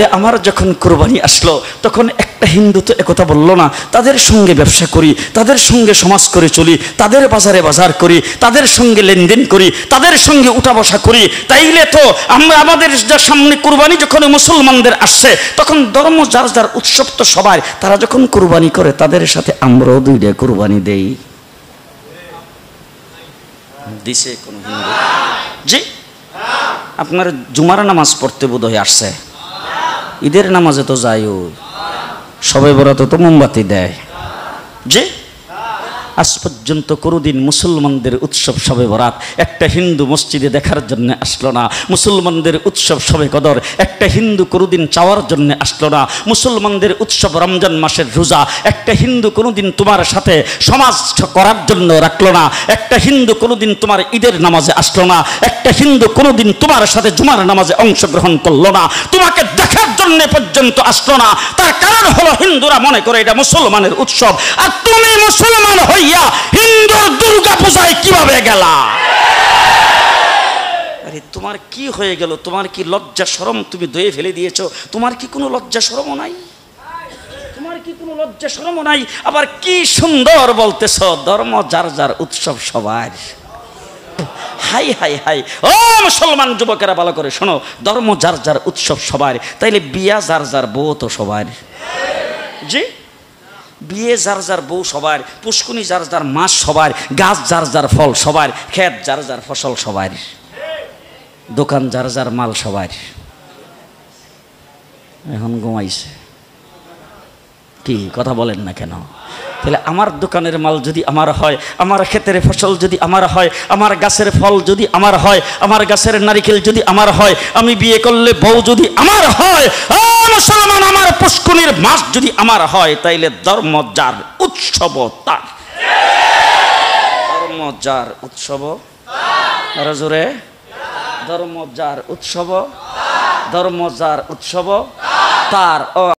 ঈদে আমার যখন কুরবানি আসলো তখন একটা হিন্দু তো একথা বললো না, তাদের সঙ্গে ব্যবসা করি, তাদের সঙ্গে সমাজ করে চলি, তাদের বাজারে বাজার করি, তাদের সঙ্গে লেনদেন করি, তাদের সঙ্গে উঠা বসা করি। তাইলে তো আমরা আমাদের সামনে কুরবানি যখন মুসলমানদের আসছে তখন ধর্ম যার যার উৎসব তো সবার, তারা যখন কুরবানি করে তাদের সাথে আমরাও দুইটা কুরবানি দেই। দিছে কোন হিন্দু? জি, আপনার জুমার নামাজ পড়তে বোধ হয়ে আসছে, ঈদের নামাজে তো যাইও, সবে বরাতে তো মোমবাতি দেয়। যে আজ পর্যন্ত কোনোদিন মুসলমানদের উৎসব শবে বরাত একটা হিন্দু মসজিদে দেখার জন্য আসলো না, মুসলমানদের উৎসব শবে কদর একটা হিন্দু কোনোদিন চাওয়ার জন্য আসলো না, মুসলমানদের উৎসব রমজান মাসের রোজা একটা হিন্দু কোনোদিন তোমার সাথে সমাজ করার জন্য রাখলো না, একটা হিন্দু কোনোদিন তোমার ঈদের নামাজে আসলো না, একটা হিন্দু কোনোদিন তোমার সাথে জুমার নামাজে অংশগ্রহণ করলো না, তোমাকে দেখার জন্য পর্যন্ত আসলো না। তার কারণ হলো হিন্দুরা মনে করে এটা মুসলমানের উৎসব, আর তুমি মুসলমান হইয়া হিন্দুর দুর্গা পূজায় কিভাবে গেলা? আরে তোমার কি হয়ে গেল? তোমার কি লজ্জা শরম তুমি ধুয়ে ফেলে দিয়েছো? তোমার কি কোনো লজ্জা শরমও নাই? তোমার কি কোনো লজ্জা শরমও নাই? আবার কি সুন্দর বলতেছ ধর্ম যার যার উৎসব সবার। হাই হাই হাই, ও মুসলমান যুবকেরা ভালো করে শোনো, ধর্ম যার যার উৎসব সবার, তাইলে বিয়া যার যার বউ তো সবার। জি, বিয়ে যার যার বউ সবার, পুষ্কুনি যার যার মাছ সবার, গাছ যার যার ফল সবার, ক্ষেত যার যার ফসল সবার, দোকান যার যার মাল সবার। এখন ঘুমাইছে কি কথা বলেন না কেন? তাহলে আমার দোকানের মাল যদি আমার হয়, আমার ক্ষেতের ফসল যদি আমার হয়, আমার গাছের ফল যদি আমার হয়, আমার গাছের নারিকেল যদি আমার হয়, আমি বিয়ে করলে বউ যদি আমার হয়, মুসলমান আমার পুষ্কুনির মাছ যদি আমার হয়, তাইলে ধর্ম যার উৎসব তার। ধর্ম যার উৎসব, আরো জোরে, ধর্ম যার উৎসব, ধর্ম যার উৎসব তার।